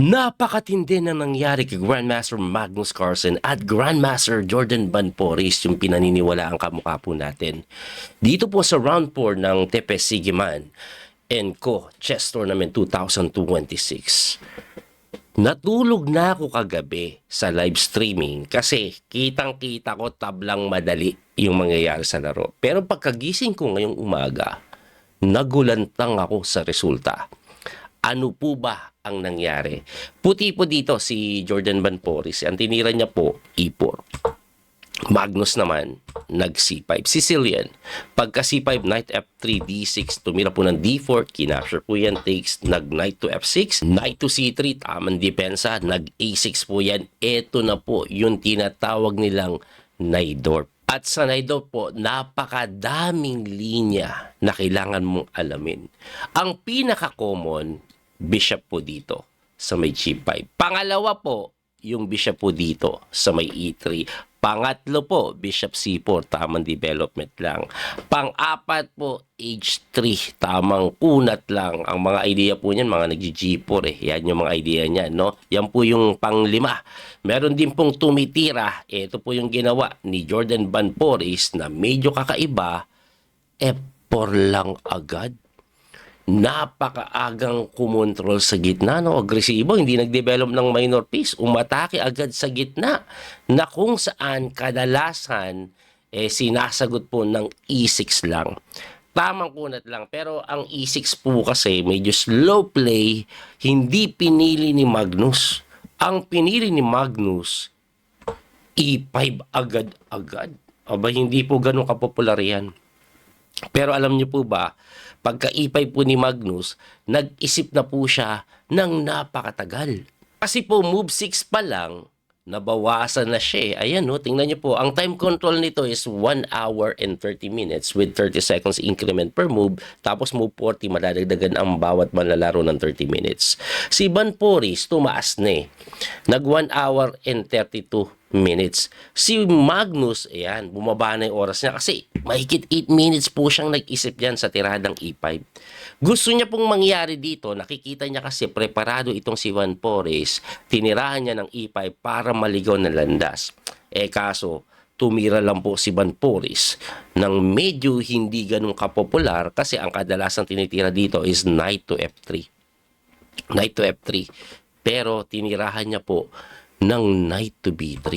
Napakatindi na nangyari kay Grandmaster Magnus Carlsen at Grandmaster Jordan Banporis yung pinaniniwalaang kamukha po natin. Dito po sa round 4 ng Tepes Sigiman & Co. Chess Tournament 2026. Natulog na ako kagabi sa live streaming kasi kitang-kita ko tablang madali yung mangyayari sa laro. Pero pagkagising ko ngayong umaga, nagulantang ako sa resulta. Ano po ba ang nangyari? Puti po dito si Jordan Banporis. Ang tinira niya po, E4. Magnus naman, nag-C5. Sicilian. Pagka C5, Knight F3, D6, tumira po ng D4, kinapture po yan, takes, nag-Knight to F6, Knight to C3, tamang depensa, nag-A6 po yan. Ito na po yung tinatawag nilang Najdorf. At sa Najdorf po, napakadaming linya na kailangan mong alamin. Ang pinaka-common, bishop po dito sa may G5. Pangalawa po, yung bishop po dito sa may E3. Pangatlo po, bishop C4, tamang development lang. Pang-apat po, H3, tamang kunat lang. Ang mga idea po niyan, mga nag-G4 eh. Yan yung mga idea niyan, no? Yan po yung pang-lima. Meron din pong tumitira. Ito po yung ginawa ni Jordan Banporis na medyo kakaiba. F4 lang agad. Napakaagang kumontrol sa gitna, no? Agresibo, hindi nag-develop ng minor piece, umatake agad sa gitna na kung saan kadalasan sinasagot po ng E6 lang. Tamang kunat lang, pero ang E6 po kasi medyo slow play, hindi pinili ni Magnus. Ang pinili ni Magnus, E5 agad-agad. Aba, hindi po ganun kapopular yan. Pero alam niyo po ba, pagka E5 po ni Magnus, nag-isip na po siya ng napakatagal. Kasi po move 6 pa lang, nabawasan na siya. Ayan no, tingnan niyo po, ang time control nito is 1 hour and 30 minutes with 30 seconds increment per move. Tapos move 40, madadagdagan ang bawat manlalaro ng 30 minutes. Si Banporis, tumaas na eh. Nag 1 hour and 32 minutes. Si Magnus, ayan, bumaba na yung oras niya kasi mahigit 8 minutes po siyang nag-isip yan sa tiradang E5. Gusto niya pong mangyari dito, nakikita niya kasi preparado itong si Banporis, tinirahan niya ng E5 para maligaw na landas. Kaso, tumira lang po si Banporis ng medyo hindi ganun kapopular kasi ang kadalasang tinitira dito is Knight to F3. Knight to F3. Pero tinirahan niya po ng Knight to B3.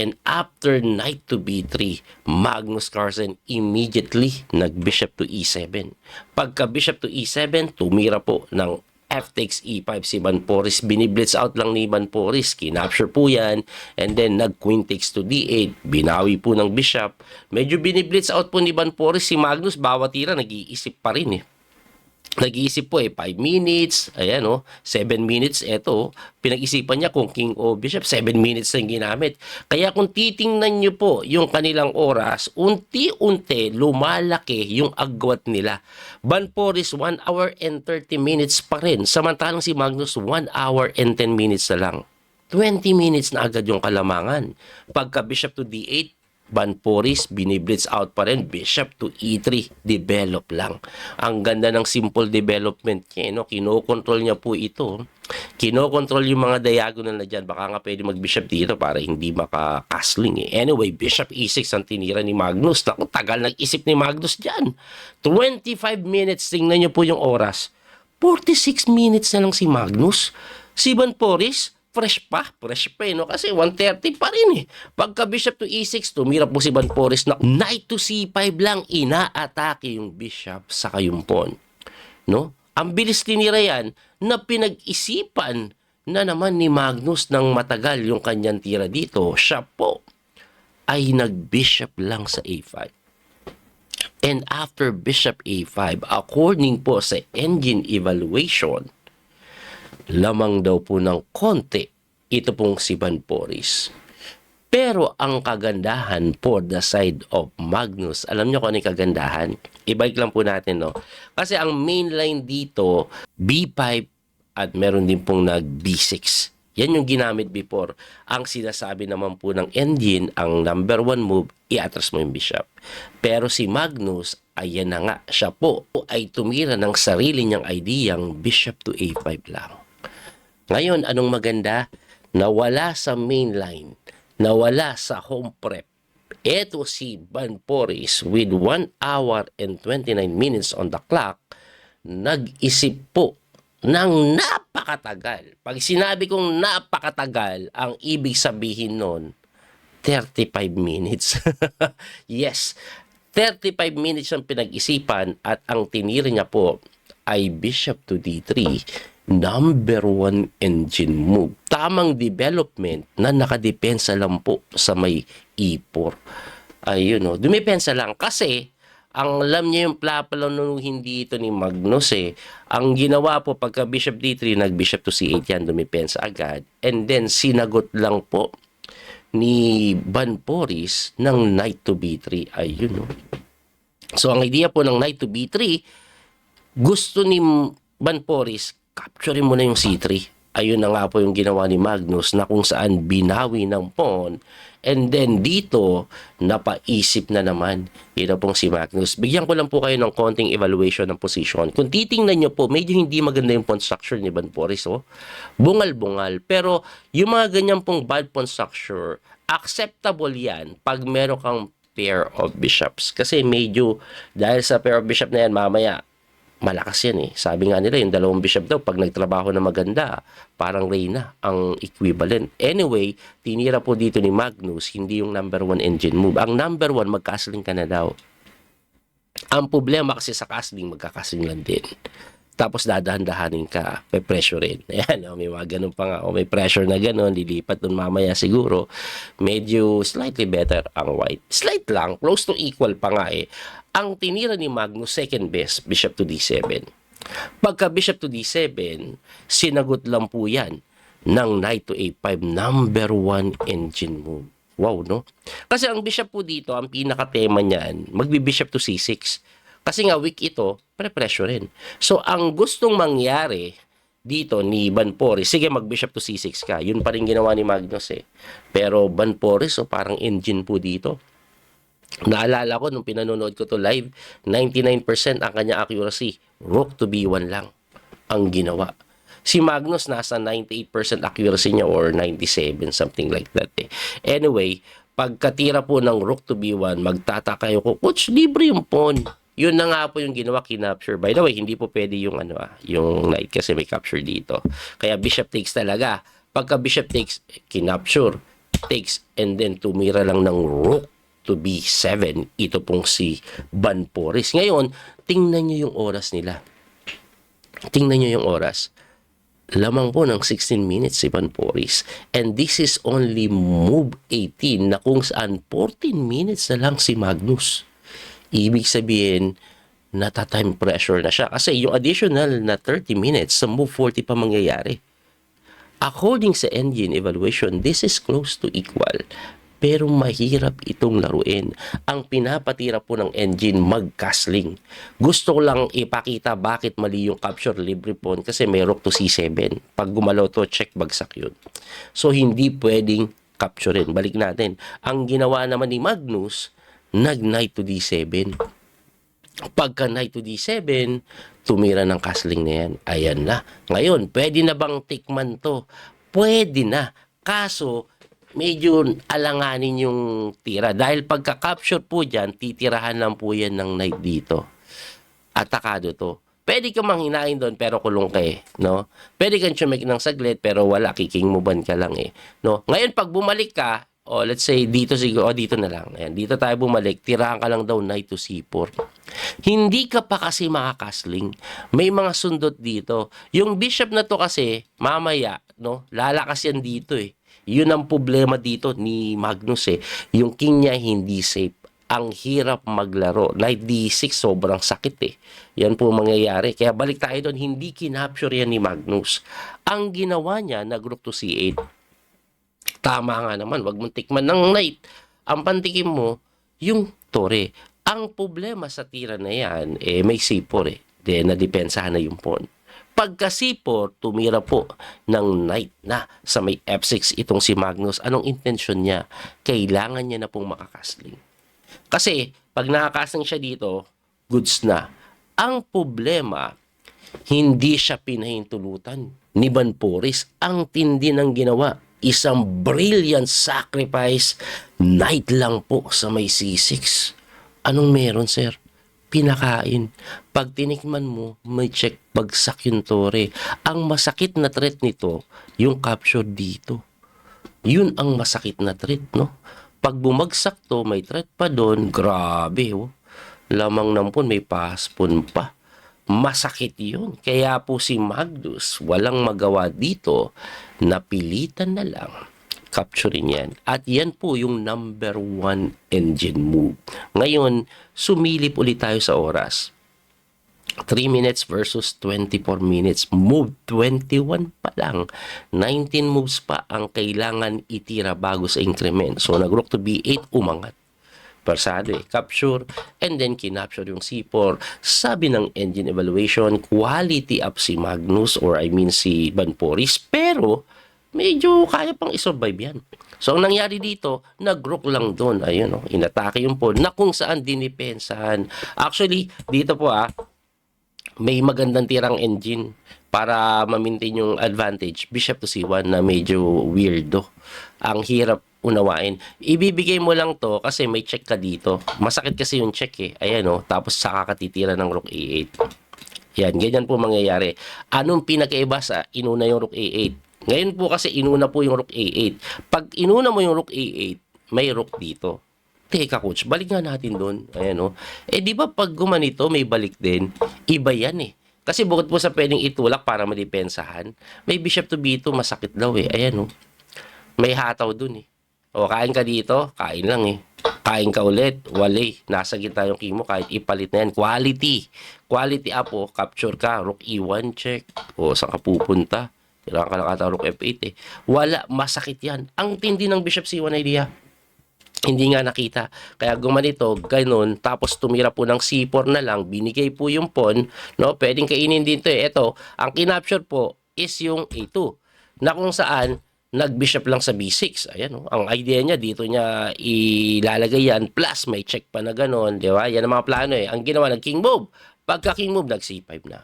And after Knight to B3, Magnus Carlsen immediately nag-Bishop to E7. Pagka Bishop to E7, tumira po ng F takes E5 si Banporis. Biniblitz out lang ni Banporis. Kinapture po yan. And then nag-Queen takes to D8. Binawi po ng Bishop. Medyo biniblitz out po ni Banporis. Si Magnus, bawat tira, nag-iisip pa rin eh. Nag-iisip po 5 minutes, ayan 7 minutes, eto, pinag-isipan niya kung king o bishop, 7 minutes na ginamit. Kaya kung titingnan niyo po yung kanilang oras, unti-unti lumalaki yung agwat nila. Banporis 1 hour and 30 minutes pa rin, samantalang si Magnus 1 hour and 10 minutes na lang. 20 minutes na agad yung kalamangan. Pagka bishop to D8, Banporis, biniblitz out pa rin, bishop to E3, develop lang. Ang ganda ng simple development niya, no? Kinokontrol niya po ito. Kinokontrol yung mga diagonal na dyan. Baka nga pwede mag-bishop dito para hindi maka-castling eh. Anyway, bishop E6 ang tinira ni Magnus. Naku, tagal nag-isip ni Magnus dyan. 25 minutes, tingnan niyo po yung oras. 46 minutes na lang si Magnus. Si Banporis, fresh pa no? Kasi 130 pa rin eh. Pagka bishop to E6, tumira po si Banporis na knight to C5 lang, inaatake yung bishop sa kayumpon. No? Ang bilis tinira yan na pinag-isipan na naman ni Magnus ng matagal yung kanyang tira dito. Siya po ay nag-bishop lang sa A5. And after bishop A5, according po sa engine evaluation, lamang daw po ng konti ito pong si Banporis. Pero ang kagandahan for the side of Magnus, alam nyo kung ano yung kagandahan? Ibalik lang po natin, no? Kasi ang main line dito, B5 at meron din pong nag-B6. Yan yung ginamit before. Ang sinasabi naman po ng engine, ang number 1 move, i-atras mo yung bishop. Pero si Magnus, ayan na nga, siya po ay tumira ng sarili niyang ideyang bishop to A5 lang. Ngayon, anong maganda? Nawala sa main line, nawala sa home prep. Eto si Van Poris with 1 hour and 29 minutes on the clock, nag-isip po ng napakatagal. Pag sinabi kong napakatagal, ang ibig sabihin nun, 35 minutes. Yes, 35 minutes ang pinag-isipan at ang tinira niya po ay Bishop to D3, number 1 engine move. Tamang development na nakadepensa lang po sa may E4. Ayun o, dumipensa lang kasi ang alam niya yung plapalo nung hindi ito ni Magnus eh. Ang ginawa po pagka Bishop D3, nag-Bishop to C8 yan, dumipensa agad. And then sinagot lang po ni Van Poris ng Knight to B3. Ayun o. So ang idea po ng Knight to B3, gusto ni Van Poris, capture mo na yung C3. Ayun na nga po yung ginawa ni Magnus na kung saan binawi ng pawn. And then dito, napaisip na naman. Yun na pong si Magnus. Bigyan ko lang po kayo ng konting evaluation ng position. Kung titingnan nyo po, medyo hindi maganda yung pawn structure ni Van Poris. Oh. Bungal-bungal. Pero yung mga ganyan pong bad pawn structure, acceptable yan pag meron kang pair of bishops. Kasi medyo, dahil sa pair of bishop na yan, mamaya, malakas yan eh. Sabi nga nila, yung dalawang bishop daw, pag nagtrabaho na maganda, parang Reyna ang equivalent. Anyway, tinira po dito ni Magnus, hindi yung number 1 engine move. Ang number 1, magkasling ka na daw. Ang problema kasi sa castling, magkakasling lang din. Tapos dadahan-dahanin ka, may pressure rin. Ayan, may mga ganun pa nga. O may pressure na ganun, lilipat dun mamaya siguro. Medyo slightly better ang white. Slight lang, close to equal pa nga eh. Ang tinira ni Magnus, second best, Bishop to D7. Pagka Bishop to D7, sinagot lang po yan ng Knight to A5, number 1 engine move. Wow, no? Kasi ang Bishop po dito, ang pinaka-tema niyan, magbi-Bishop to C6. Kasi nga weak ito, pre-pressure rin. So, ang gustong mangyari dito ni Van Poris, sige mag-Bishop to C6 ka. Yun pa rin ginawa ni Magnus eh. Pero Van Poris, so parang engine po dito. Naalala ko nung pinanonood ko to live, 99% ang kanya accuracy. Rook to B1 lang ang ginawa. Si Magnus nasa 98% accuracy niya or 97, something like that eh. Anyway, pagkatira po ng Rook to B1, magtataka kayo ko, coach, libre yung pawn. Yun na nga po yung ginawa, kinapture. By the way, hindi po pwede yung yung knight kasi may capture dito. Kaya bishop takes talaga. Pagka bishop takes, kinapture, takes, and then tumira lang ng rook to B7. Ito pong si Van Poris. Ngayon, tingnan nyo yung oras nila. Tingnan nyo yung oras. Lamang po ng 16 minutes si Van Poris. And this is only move 18 na kung saan 14 minutes na lang si Magnus. Ibig sabihin, nata-time pressure na siya. Kasi yung additional na 30 minutes sa move 40 pa mangyayari. According sa engine evaluation, this is close to equal. Pero mahirap itong laruin. Ang pinapatira po ng engine, mag-castling. Gusto ko lang ipakita bakit mali yung capture libre pawn kasi may rook to C7. Pag gumalaw to, check bagsak yun. So, hindi pwedeng capturein. Balik natin. Ang ginawa naman ni Magnus, nag-knight to D7. Pagka knight to D7, tumira ng castling na yan. Ayan na. Ngayon, pwede na bang tikman to? Pwede na. Kaso, medyo alanganin yung tira. Dahil pagka-capture po dyan, titirahan lang po yan ng knight dito. Atakado to. Pwede kang manghinain doon pero kulong ka eh, no? Pwede kang tsumik ng saglit pero wala, kiking mo ban ka lang eh, no? Ngayon, pag bumalik ka, let's say dito siguro, dito na lang. Ayan, dito tayo bumalik, tirahan ka lang daw knight to C4. Hindi ka pa kasi makakasling. May mga sundot dito. Yung bishop na to kasi, mamaya, no, lalakas yan dito eh. Yun ang problema dito ni Magnus eh. Yung king niya hindi safe. Ang hirap maglaro. Knight D6, sobrang sakit eh. Yan po mangyayari. Kaya balik tayo doon, hindi kinapture yan ni Magnus. Ang ginawa niya, nag-rook to C8. Tama nga naman, wag mong tikman ng knight. Ang pantikim mo, yung tore. Ang problema sa tira na yan, may C4 eh. Then, nadepensahan na yung pawn. Pagka C4, tumira po ng knight na sa may F6 itong si Magnus. Anong intention niya? Kailangan niya na pong makakasling. Kasi, pag nakakasling siya dito, goods na. Ang problema, Hindi siya pinahintulutan ni Banporis. Ang tindi ng ginawa. Isang brilliant sacrifice. Night lang po sa may C6. Anong meron, sir? Pinakain. Pag tinikman mo, may check bagsak yung tore. Ang masakit na threat nito, yung capture dito. Yun ang masakit na threat, no? Pag bumagsak to, may threat pa doon, grabe, oh. Lamang nampun, may paspon pa. Masakit yun. Kaya po si Magnus, walang magawa dito, napilitan na lang capturing yan. At yan po yung number 1 engine move. Ngayon, sumilip ulit tayo sa oras. 3 minutes versus 24 minutes. Move 21 pa lang. 19 moves pa ang kailangan itira bago sa increment. So, nag-rook to B8, umangat. Persado capture, and then kinapture yung C4. Sabi ng engine evaluation, quality up si Magnus, or I mean si Banporis, pero medyo kaya pang isurvive yan. So, ang nangyari dito, nag-rook lang doon. Ayun, inatake yung pawn na kung saan dinipensahan. Actually, dito po may magandang tirang engine para ma-maintain yung advantage. Bishop to C1 na medyo weirdo. Ang hirap unawain. Ibibigay mo lang to kasi may check ka dito. Masakit kasi yung check Ayan tapos saka ka titira ng rook A8. Yan, ganyan po mangyayari. Anong pinakaiba sa inuna yung rook A8? Ngayon po kasi inuna po yung rook A8. Pag inuna mo yung rook A8, may rook dito. Teka coach, balik nga natin doon. Ayan di ba pag gumanito may balik din? Iba yan Kasi bukod po sa pwedeng itulak para madepensahan, may bishop to B2 masakit daw Ayan May hataw doon kain ka dito, kain lang Kain ka ulit, wali. Nasa gitna yung king mo, kahit ipalit na yan. Quality. Quality up capture ka, rook E1 check. Saan ka pupunta? Kailangan ka lang ata rook F8 Wala, masakit yan. Ang tindi ng bishop C1 idea. Hindi nga nakita. Kaya gumanito, ganun, tapos tumira po ng C4 na lang, binigay po yung pawn, pwedeng kainin din to Ito, ang kinapture po is yung A2, na kung saan, nag-bishop lang sa B6. Ayan ang idea niya, dito niya ilalagay yan, plus may check pa na ganun, di ba? Yan ang mga plano Ang ginawa, nag-king move. Pagka king move, nag-C5 na.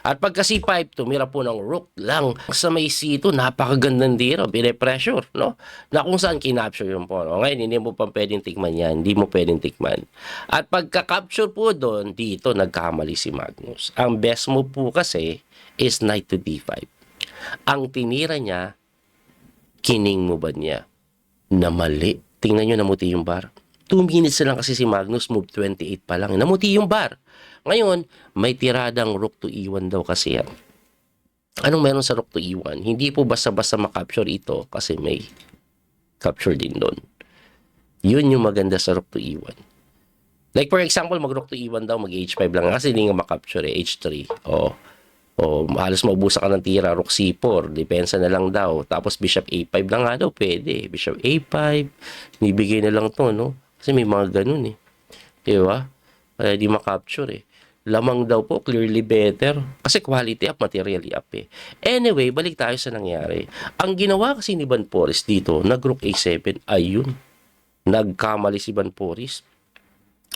At pagka C5, tumira po ng rook lang sa may C2, napakagandang diro, pine-pressure, na kung saan kinapture yung pawn. Ngayon, hindi mo pa pwedeng tikman yan, hindi mo pwedeng tikman. At pagka-capture po doon, dito nagkamali si Magnus. Ang best move po kasi is knight to D5. Ang tinira niya, kining mo ba niya? Na mali. Tingnan nyo, namuti yung bar. 2 minutes na lang kasi si Magnus, move 28 pa lang. Namuti yung bar. Ngayon, may tiradang rook to E1 daw kasi yan. Anong meron sa rook to E1? Hindi po basta-basta makapture ito kasi may capture din doon. Yun yung maganda sa rook to E1. Like for example, mag-rook to E1 daw, mag-H5 lang kasi hindi nga makapture H3. Halos maubusan ka ng tira, rook C4, depensa na lang daw. Tapos bishop A5 lang nga daw, pwede. Bishop A5, nibigay na lang to, Kasi may mga ganun Diba? Kaya di makapture Lamang daw po, clearly better. Kasi quality up, materially up Anyway, balik tayo sa nangyari. Ang ginawa kasi ni Banporis dito, nag-rook A7, ayun. Nagkamali si Banporis.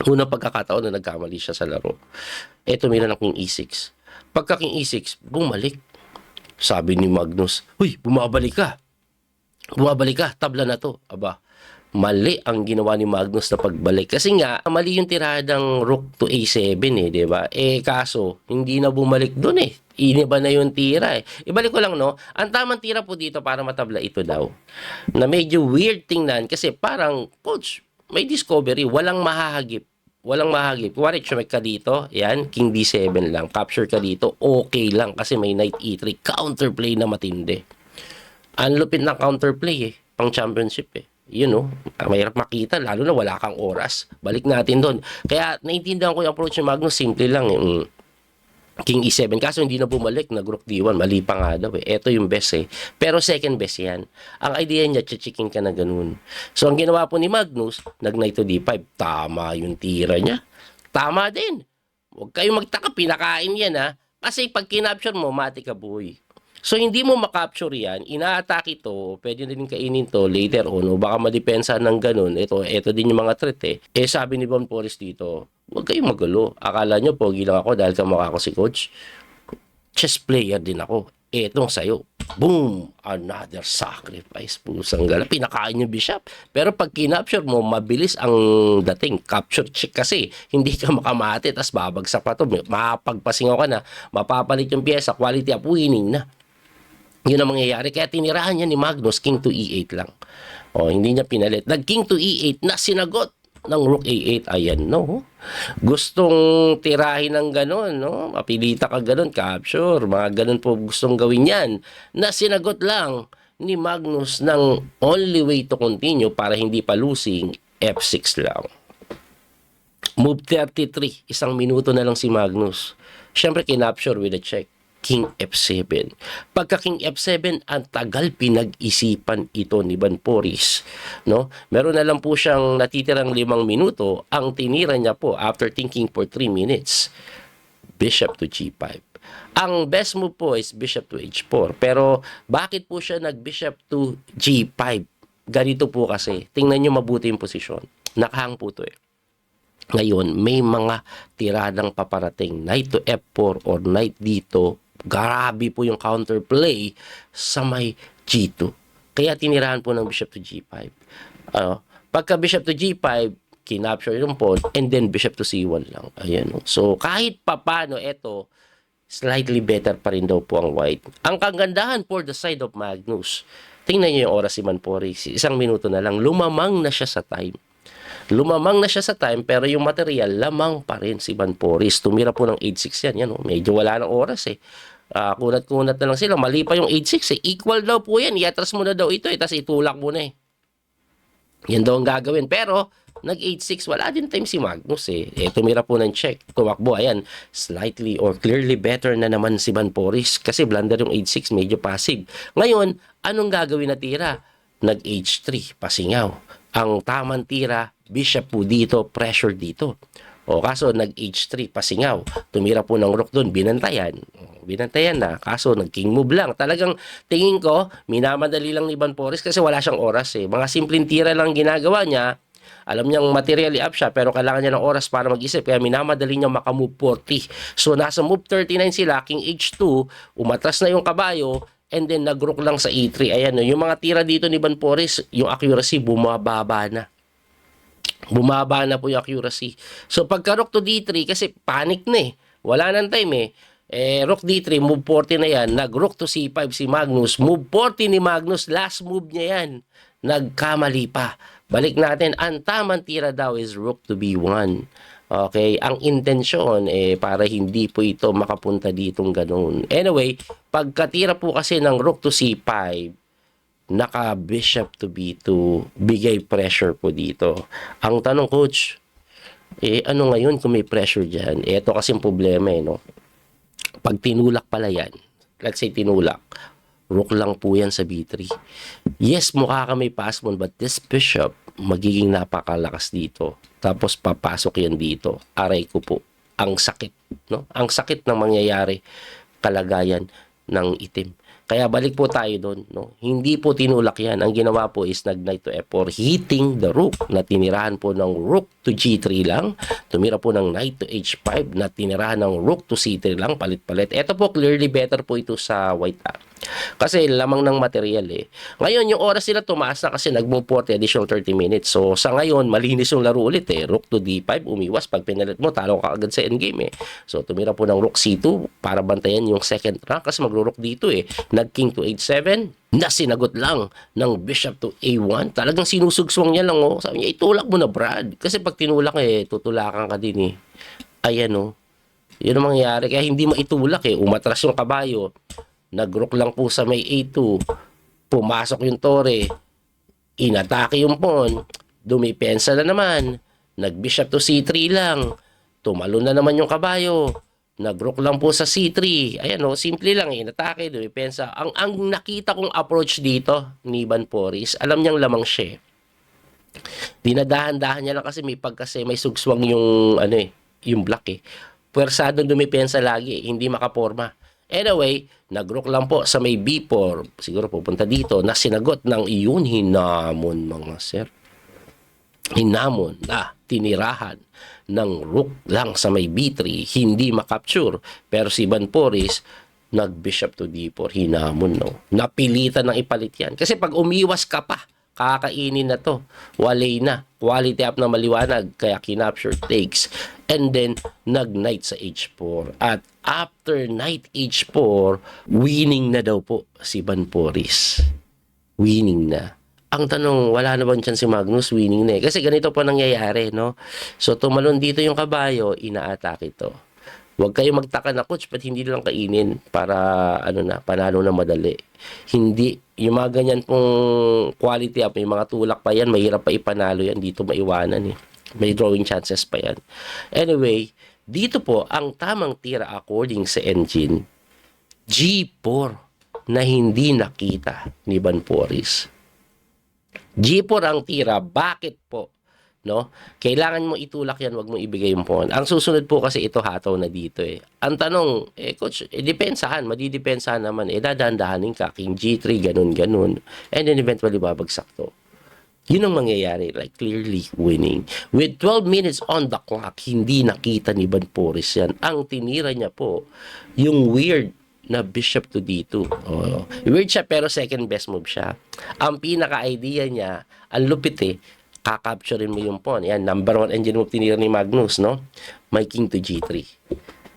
Unang pagkakataon na nagkamali siya sa laro. Eto, mayroon ng king E6. Pagka king E6, bumalik. Sabi ni Magnus, "Uy, bumabalik ka. Bumabalik ka, tabla na to." Aba, mali ang ginawa ni Magnus na pagbalik. Kasi nga, mali yung tiradang rook to A7 di ba? Kaso, hindi na bumalik doon Iniba na yung tira Ibalik ko lang ang tamang tira po dito para matabla ito daw. Na medyo weird tingnan kasi parang, coach, may discovery, walang mahahagip. Walang mahagip. Kuwari, chumek ka dito. Yan, king D7 lang. Capture ka dito. Okay lang kasi may knight E3. Counterplay na matindi. Ang lupit ng counterplay Pang championship mahirap makita. Lalo na wala kang oras. Balik natin doon. Kaya, naintindihan ko yung approach ni Magnus. Simple lang king E7. Kaso hindi na bumalik. Nag-rook D1. Mali pa nga daw Ito yung best Pero second best yan. Ang idea niya, chichiking ka na ganun. So, ang ginawa po ni Magnus, nag-knight to D5. Tama yung tira niya. Tama din. Huwag kayong magtaka. Pinakain yan Kasi pag kinapture mo, mati ka boy. So, hindi mo makapture yan. Ina-attack ito. Pwede na din kainin to later on. Baka madepensa ng ganun. Ito din yung mga threat sabi ni Banporis dito, huwag kayong magulo. Akala nyo, pogi lang ako dahil kamukha ko si coach. chess player din ako. Etong sa'yo, boom, another sacrifice. Pusang gala, pinakain yung bishop. Pero pag kinapture mo, mabilis ang dating. Capture check kasi, hindi ka makamati, tas babagsak pa to. Mapagpasingaw ka na, mapapalit yung pyesa, quality up, winning na. Yun ang mangyayari. Kaya tinirahan niya ni Magnus, king to e8 lang. O, hindi niya pinalit. Nag-king to e8 na sinagot ng rook a8. Ayan, no? Gustong tirahin ng ganon, no? Mapilita ka ganon, capture. Mga ganon po gustong gawin yan. Na sinagot lang ni Magnus ng only way to continue para hindi pa losing, f6 lang. Move 33. Isang minuto na lang si Magnus. Siyempre, kinapture with a check. King F7. Pagka King F7, ang tagal pinag-isipan ito ni Banporis. No? Meron na lang po siyang natitirang 5 minuto. Ang tinira niya po after thinking for 3 minutes, Bishop to G5. Ang best move po is Bishop to H4. Pero bakit po siya nag-Bishop to G5? Ganito po kasi. Tingnan niyo mabuti yung posisyon. Nakahang po ito eh. Ngayon, may mga tiradang paparating. Knight to F4 or knight dito. Grabe po yung counterplay sa may G2. Kaya tinirahan po ng Bishop to G5. Pagka Bishop to G5, kinapture yung pawn, and then Bishop to C1 lang. Ayan. So, kahit papano, ito, slightly better pa rin daw po ang white. Ang kagandahan for the side of Magnus, tingnan niyo yung oras si Banporis. 1 minuto na lang, lumamang na siya sa time. Lumamang na siya sa time, pero yung material, lamang pa rin si Banporis. Tumira po ng 8-6 yan. Yan, medyo wala ng oras eh. Kunat-kunat na lang sila. Mali pa yung 8-6 eh. Equal daw po yan. Iatras mo na daw ito eh. Tapos itulak mo na eh. Yan daw ang gagawin. Pero, nag-8-6, wala din time si Magnus eh. Tumira po ng check. Tumakbo, ayan. Slightly or clearly better na naman si Banporis. Kasi blunder yung 8-6, medyo passive. Ngayon, anong gagawin na tira? Nag-H3, pasingaw. Ang tamang tira, Bishop po dito, pressure dito. O kaso nag-H3, pasingaw. Tumira po ng rook doon, binantayan. Binantayan na. Kaso nag-king move lang. Talagang tingin ko, minamadali lang ni Banporis kasi wala siyang oras eh. Mga simpleng tira lang ginagawa niya. Alam niyang materially up siya pero kailangan niya ng oras para mag-isip. Kaya minamadali niya makamove 40. So nasa move 39 sila, king H2, umatras na yung kabayo, and then nag-rook lang sa E3. Ayan, yung mga tira dito ni Banporis, yung accuracy bumababa na. Bumaba na po yung accuracy. So pagka rook to D3, kasi panic na eh. Wala nang time eh. Rook D3, move 40 na yan. Nag-rook to C5 si Magnus. Move 40 ni Magnus, last move niya yan. Nagkamali pa. Balik natin, ang tamang tira daw is rook to B1. Okay, ang intensyon para hindi po ito makapunta ditong ganun. Anyway, pagkatira po kasi ng rook to C5, naka-bishop to B2, bigay pressure po dito. Ang tanong, coach, ano ngayon kung may pressure dyan? Ito kasing problema no? Pag tinulak pala yan, let's say tinulak, rook lang po yan sa B3. Yes, mukha ka may pass mo, but this bishop, magiging napakalakas dito. Tapos papasok yan dito. Aray ko po, ang sakit. No? Ang sakit ng mangyayari, kalagayan ng itim. Kaya balik po tayo doon. No? Hindi po tinulak yan. Ang ginawa po is nag-knight to F4, hitting the rook, na tinirahan po ng rook to G3 lang. Tumira po ng knight to H5, na tinirahan ng rook to C3 lang, palit-palit. Ito po, clearly better po ito sa white. Kasi lamang ng material eh. Ngayon, yung oras nila tumaas na kasi nag-move 40 additional 30 minutes. So, sa ngayon, malinis yung laro ulit eh. Rook to D5, umiwas. Pag pinalit mo, talo ka agad sa endgame eh. So, tumira po ng rook C2 para bantayan yung second rank kasi magro-rook dito eh. Nag-king to H7, na sinagot lang ng bishop to A1. Talagang sinusugswang niya lang oh. Sabi niya, itulak mo na Brad. Kasi pag tinulak tutulakan ka din eh. Ayan oh. Yun ang mangyayari. Kaya hindi maitulak eh. Umatras yung kabayo. Nag-rook lang po sa may A2. Pumasok yung tore. Inatake yung pawn. Dumipensa na naman. Nag-bishop to C3 lang. Tumalon na naman yung kabayo. Nag-rook lang po sa C3. Ayan o, simple lang. Inatake, dumipensa. Ang nakita kong approach dito ni Banporis, alam niyang lamang siya. Dinadahan-dahan niya lang kasi may sugswang yung, yung black eh. Puwersadong dumipensa lagi. Hindi makaporma. Anyway, nag-rook lang po sa may B4, siguro pupunta dito, na sinagot ng iyon, hinamon mga sir. Hinamon na tinirahan ng rook lang sa may B3, hindi makapture. Pero si Banporis, nag-bishop to D4, hinamon, no? Napilitan ng ipalit yan. Kasi pag umiwas ka pa, kakainin na to. Walay na. Quality up na maliwanag. Kaya kinapture takes. And then, nag-knight sa H4. At after knight H4, winning na daw po si Banporis. Winning na. Ang tanong, wala na bang chance si Magnus? Winning na eh. Kasi ganito po nangyayari, no? So, tumalon dito yung kabayo, ina-attack ito. Huwag kayo magtaka na, coach, ba't hindi lang kainin para, panalo na madali. Hindi, yung mga ganyan pong quality up, yung mga tulak pa yan, mahirap pa ipanalo yan, dito maiwanan eh. May drawing chances pa yan. Anyway, dito po, ang tamang tira according sa engine, G4 na hindi nakita ni Banporis. G4 ang tira. Bakit po? No? Kailangan mo itulak yan, wag mo ibigay yung pawn. Ang susunod po kasi ito hataw na dito eh. Ang tanong, coach, depensahan, madidepensahan naman. Dadandahanin ka, king G3, ganun. And then eventually babagsak to. Yun ang mangyayari, like clearly winning. With 12 minutes on the clock, hindi nakita ni Banporis yan. Ang tinira niya po, yung weird na bishop to D2. Oh, weird siya pero second best move siya. Ang pinaka-idea niya, ang lupit eh, kakapturein mo yung pawn. Yan, number 1 engine move tinira ni Magnus, no? May king to G3.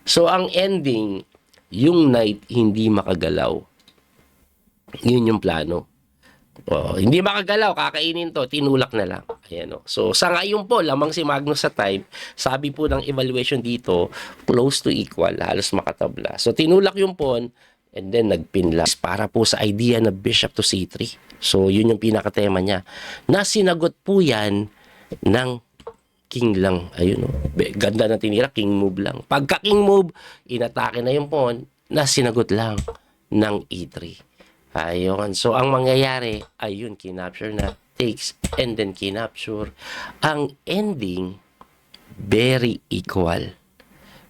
So, ang ending, yung knight hindi makagalaw. Yun yung plano. Oh, hindi makagalaw, kakainin to, tinulak na lang. Ayan, oh. So, sa ngayon po, lamang si Magnus sa time, sabi po ng evaluation dito, close to equal, halos makatabla. So, tinulak yung pawn, and then nagpinla. Para po sa idea na bishop to C3. So, yun yung pinakatema niya. Nasinagot po yan ng king lang. Ayun, oh. Ganda na tinira, king move lang. Pagka king move, inatake na yung pawn, nasinagot lang ng E3. Ayun. So, ang mangyayari, ayun, kinapture na, takes, and then kinapture. Ang ending, very equal.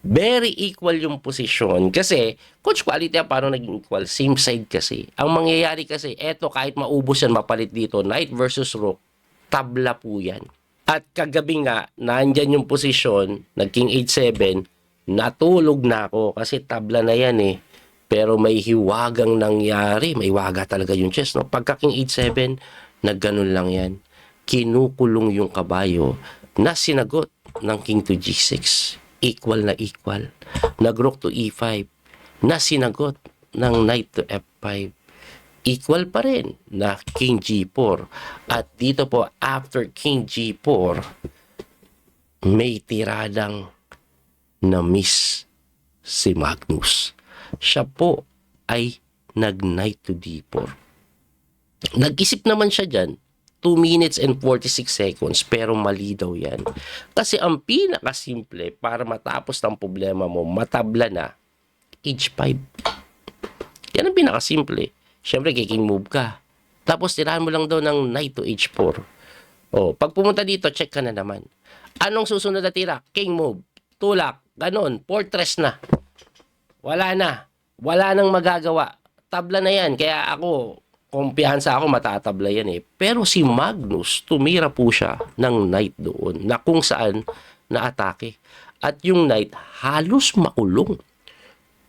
Very equal yung posisyon. Kasi, coach, quality paano naging equal? Same side kasi. Ang mangyayari kasi, eto, kahit maubos yan, mapalit dito, knight versus rook, tabla po yan. At kagabi nga, nandyan yung posisyon, nag-king H7, natulog na ako kasi tabla na yan eh. Pero may hiwagang nangyari. May waga talaga yung chess, no? Pagka king H7, nagganon lang yan. Kinukulong yung kabayo na sinagot ng king to G6. Equal na equal. Nag-rook to E5 na sinagot ng knight to F5. Equal pa rin na king G4. At dito po, after king G4, may tiradang na miss si Magnus. Siya po ay nag-knight to D4. Nag-isip naman siya dyan, 2 minutes and 46 seconds, pero mali daw yan. Kasi ang pinakasimple para matapos ng problema mo, matabla na, H5. Yan ang pinakasimple. Siyempre, king move ka. Tapos, tirahan mo lang daw ng knight to H4. O, pag pumunta dito, check ka na naman. Anong susunod na tira? King move. Tulak. Ganon. Fortress na. Wala na. Wala nang magagawa. Tabla na yan. Kaya ako, kumpiyansa ako, matatabla yan eh. Pero si Magnus, tumira po siya ng knight doon na kung saan naatake. At yung knight, halos makulong.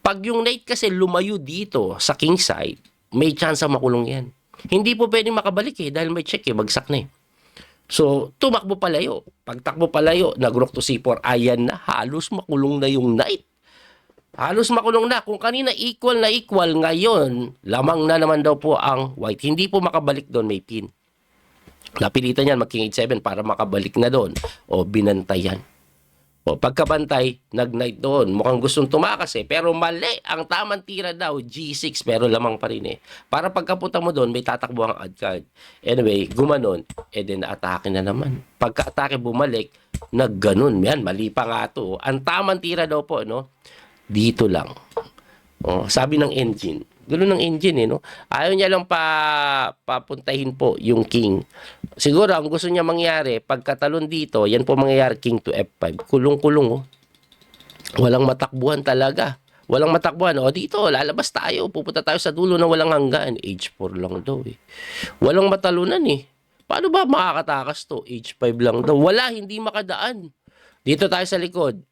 Pag yung knight kasi lumayo dito sa king side, may chance makulong yan. Hindi po pwedeng makabalik eh, dahil may check eh, bagsak na eh. So, tumakbo palayo. Pag takbo palayo, nag-rook to C4, ayan na, halos makulong na yung knight. Halos makulong na. Kung kanina equal na equal, ngayon, lamang na naman daw po ang white. Hindi po makabalik doon, may pin. Napilitan yan mag-king H7 para makabalik na doon. O binantayan. O pagkabantay, nag-knight doon. Mukhang gustong tumakas eh. Pero mali. Ang tamang tira daw, G6. Pero lamang pa rin eh. Para pagkapunta mo doon, may tatakbo ang ad card. Anyway, gumanon. E then, atake na naman. Pagka-atake bumalik, nagganon. Yan, mali pa nga to. Ang tamang tira daw po, no? Dito lang. Oh, sabi ng engine. Gulo ng engine eh, no? Ayaw niya lang papuntahin po yung king. Siguro, ang gusto niya mangyari, pagkatalon dito, yan po mangyayari, king to F5. Kulong-kulong, oh. Walang matakbuhan talaga. Walang matakbuhan. O, dito, lalabas tayo. Pupunta tayo sa dulo na walang hanggan. H4 lang daw, eh. Walang matalunan, eh. Paano ba makakatakas to? H5 lang daw. Wala, hindi makadaan. Dito tayo sa likod.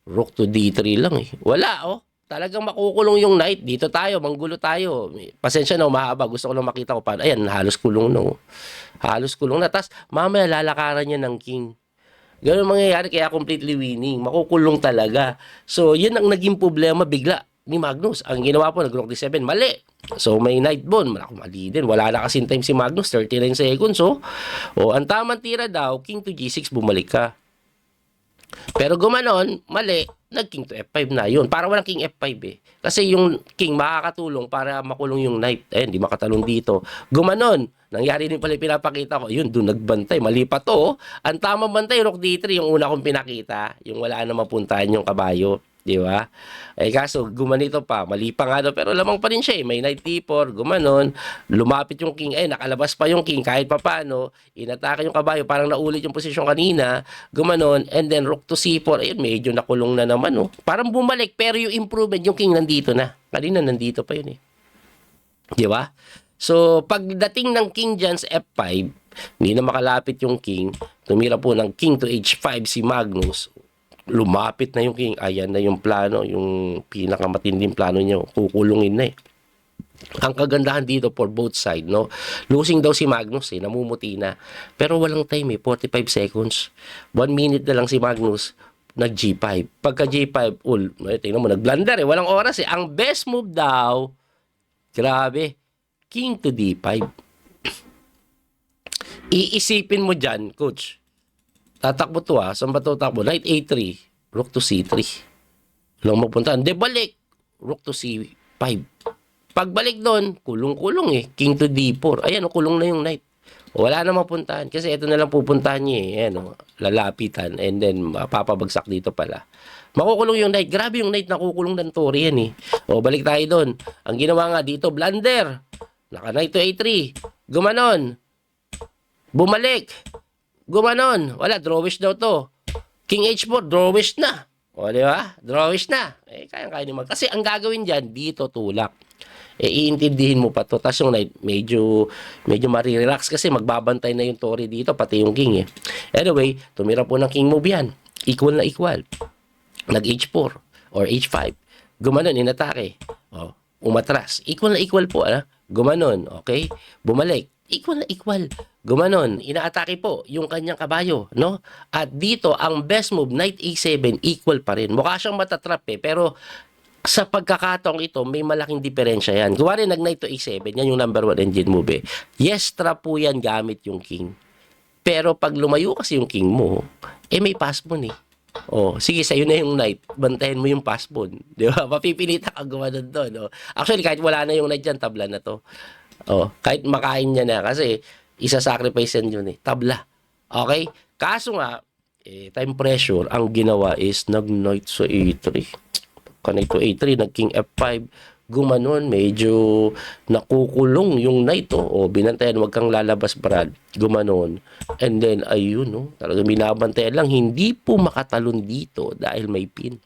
Rook to D3 lang eh. Wala oh. talagang makukulong yung knight. Dito tayo, manggulo tayo. Pasensya na, mahaba. Gusto ko lang makita ko paano. Ayan, halos kulong na. Halos kulong na. Tapos, mamaya lalakaran niya ng king. Ganun mangyayari, kaya completely winning. Makukulong talaga. So, yun ang naging problema bigla ni Magnus. Ang ginawa po, nag-rook d7, mali. So, may knight bone. Mali din. Wala na kasing time si Magnus, 39 seconds. So, ang tamang tira daw, king to g6, bumalik ka. Pero gumanon, mali, nag-king to f5 na yun. Para walang king f5 eh. Kasi yung king makakatulong para makulong yung knight. Ayun, di makatalon dito. Gumanon, nangyari din pala yung pinapakita ko. Yun, doon nagbantay. Mali pa to. Ang tamang bantay, rook d3, yung una kong pinakita. Yung wala na mapuntahan yung kabayo. Di ba? Eh kaso, gumanito pa. Mali pa nga daw, pero lamang pa rin siya eh. May knight d4, gumanon. Lumapit yung king. Eh, nakalabas pa yung king kahit pa paano. Inatake yung kabayo. Parang naulit yung posisyon kanina. Gumanon. And then, rook to c4. Ayun, medyo nakulong na naman. Oh. Parang bumalik. Pero yung improvement, yung king nandito na. Kanina, nandito pa yun eh. Di ba? So, pagdating ng king dyan sa f5, hindi na makalapit yung king. Tumira po ng king to h5 si Magnus. Lumapit na yung king. Ayan na yung plano. Yung pinakamatinding plano niya. Kukulungin na eh. Ang kagandahan dito for both side, no? Losing daw si Magnus eh. Namumuti na. Pero walang time eh. 45 seconds. 1 minute na lang si Magnus. Nag G5. Pagka G5, tingnan mo, nag-blunder eh. Walang oras eh. Ang best move daw, grabe, king to D5. Iisipin mo dyan, coach. Tatakbo to Saan ba to takbo? Knight A3. Rook to C3. Walang mapuntahan. De balik. Rook to C5. Pagbalik doon, kulong-kulong eh. King to D4. Ayan, kulong na yung knight. Wala na mapuntahan. Kasi ito na lang pupuntahan niya eh. Ayan, lalapitan. And then, papabagsak dito pala. Makukulong yung knight. Grabe yung knight na kukulong ng Tory yan eh. Balik tayo doon. Ang ginawa nga dito, blunder. Naka-knight to A3. Gumanon. Bumalik. Gumanon. Wala, drawish daw to. King H4, drawish na. Di ba? Drawish na. Kaya-kaya naman. Kasi ang gagawin dyan, dito tulak. Iintindihin mo pa to. Tapos yung knight, medyo marirelax kasi magbabantay na yung Tory dito, pati yung king eh. Anyway, tumira po ng king move yan. Equal na equal. Nag-H4 or H5. Gumanon, inatake. Umatras. Equal na equal po. Gumanon, okay? Bumalik. Equal na equal. Gumanon, inaatake po yung kanyang kabayo, no? At dito, ang best move, Knight A7, equal pa rin. Mukha siyang matatrap eh, pero sa pagkakataong ito, may malaking diferensya yan. Kuwari, nag-Knight to A7, yan yung number 1 engine move eh. Yes, trap po yan gamit yung king. Pero pag lumayo kasi yung king mo, may pass pawn eh. Sige, sa'yo na yung knight. Bantayan mo yung pass pawn. Di ba? Mapipilita ka gumanon doon. Actually, kahit wala na yung knight dyan, tabla na to. Kahit makain niya na kasi isa-sacrifice yun eh. Tabla. Okay? Kaso nga, time pressure, ang ginawa is nag-knight sa A3. Knight to A3, nag-king F5. Gumanon, medyo nakukulong yung knight. Binantayan, wag kang lalabas, Brad. Gumanon. And then, ayun, talagang binabantayan lang. Hindi po makatalon dito dahil may pin.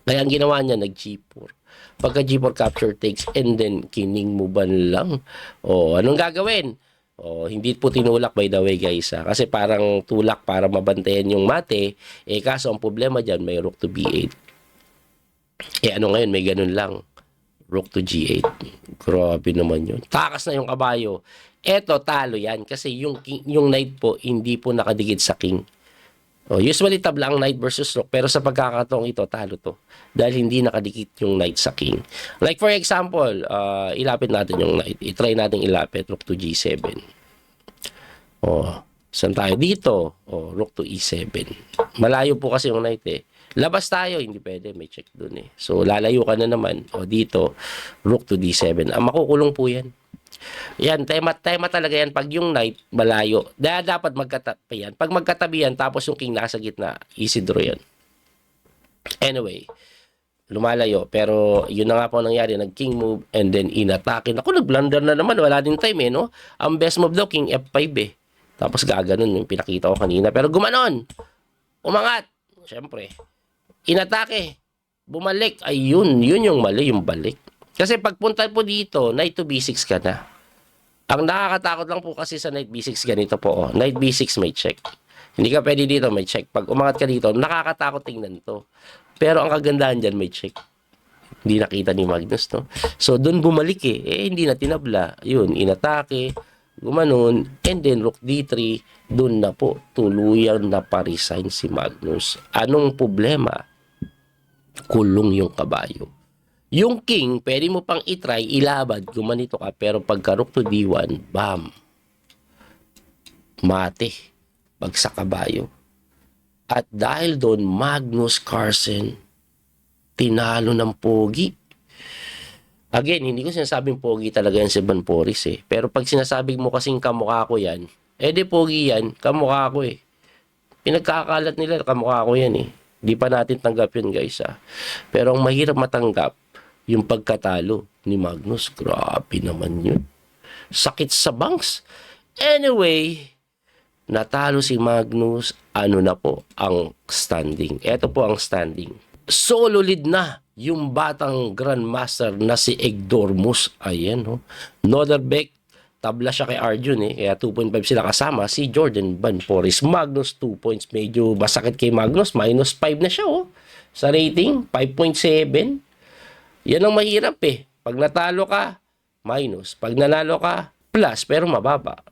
Kaya ang ginawa niya, nag-G4. Pagka G4 capture takes and then kining mo ba lang? Anong gagawin? Hindi po tinulak by the way guys. Kasi parang tulak para mabantayan yung mate. Kaso ang problema dyan, may rook to B8. Ano ngayon? May ganun lang. Rook to G8. Grabe naman yun. Takas na yung kabayo. Eto, talo yan. Kasi yung knight po, hindi po nakadikit sa king. Usually tabla ang knight versus rook, pero sa pagkakataong ito, talo to. Dahil hindi nakadikit yung knight sa king. Like for example, ilapit natin yung knight. I-try natin ilapit, rook to G7. Saan tayo? Dito. Rook to E7. Malayo po kasi yung knight eh. Labas tayo, hindi pwede, may check dun eh. So, lalayo ka na naman. Dito, rook to D7. Makukulong po yan. Yan, tema talaga yan pag yung knight malayo. Dapat magkatabi yan. Pag magkatabi yan, tapos yung king nasa gitna, easy draw yan. Anyway, lumalayo. Pero yun na nga po nangyari, nag-king move and then inatake. Ako, nag-blunder na naman. Wala din time eh, no? Ang best move daw, king F5 eh. Tapos gaganon yung pinakita ko kanina. Pero gumanon. Umangat. Siyempre. Inatake. Bumalik. Ayun. Yun yung mali, yung balik. Kasi pagpunta po dito, knight to B6 ka na. Ang nakakatakot lang po kasi sa knight B6, ganito po. Knight B6 may check. Hindi ka pwede dito, may check. Pag umangat ka dito, nakakatakot tingnan to. Pero ang kagandahan dyan, may check. Hindi nakita ni Magnus, no? So, doon bumalik hindi na tinabla. Yun, inatake, gumanon, and then rook d3, doon na po, tuluyang naparesign si Magnus. Anong problema? Kulong yung kabayo. Yung king, pwede mo pang itry, ilabad, gumanito ka, pero pagka rook to d1, bam! Mate, bagsak kabayo. At dahil doon, Magnus Carlsen, tinalo ng pogi. Again, hindi ko sinasabing pogi talaga yan si Van Poris Pero pag sinasabi mo kasing kamukha ko yan, di pogi yan, kamukha ko Pinagkakalat nila, kamukha ko yan Di pa natin tanggap yun guys Pero ang mahirap matanggap, yung pagkatalo ni Magnus. Grabe naman yun. Sakit sa bangs. Anyway, natalo si Magnus. Ano na po ang standing? Ito po ang standing. Solo lead na yung batang grandmaster na si Egdormus. Ayan, Noderbeck, tabla siya kay Arjun Kaya 2.5 sila kasama. Si Jordan Van Poris. Magnus 2 points. Medyo masakit kay Magnus. Minus 5 na siya sa rating. 5.7. Yan ang mahirap Pag natalo ka, minus. Pag nanalo ka, plus. Pero mababa.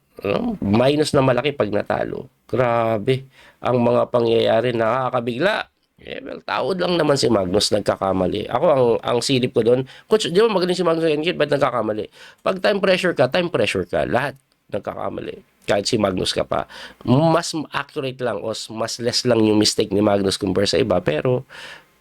Minus na malaki pag natalo. Grabe. Ang mga pangyayari nakakabigla. Well, taod lang naman si Magnus nagkakamali. Ako, ang silip ko doon, coach, di ba magaling si Magnus Engel, ba't nagkakamali? Pag time pressure ka. Lahat nagkakamali. Kahit si Magnus ka pa. Mas accurate lang o mas less lang yung mistake ni Magnus compare sa iba. Pero,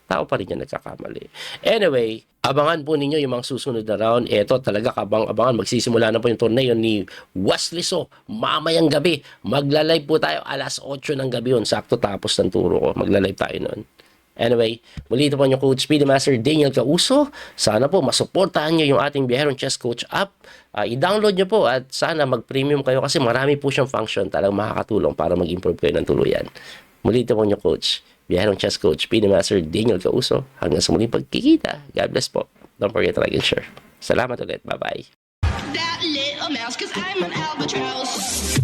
tao pa rin yan nagkakamali. Anyway, abangan po ninyo yung mga susunod na round. Ito talaga kabang-abangan. Magsisimula na po yung torneo ni Wesley So. Mamayang gabi. Magla-live po tayo alas 8 ng gabi yun. Sakto tapos ng turo ko. Magla-live tayo noon. Anyway, muli ito po yung Coach Speedy Master Daniel Causo. Sana po masuportahan nyo yung ating Biyeron Chess Coach app. I-download nyo po at sana mag-premium kayo kasi marami po siyang function. Talagang makakatulong para mag-improve kayo ng tuluyan. Muli ito po yung Coach Biyeron Chess Coach, Speedy Master Daniel Causo. Hanggang sa muling pagkikita. God bless po. Don't forget to like and share. Salamat ulit. Bye-bye. That little mouse, 'cause I'm an albatross.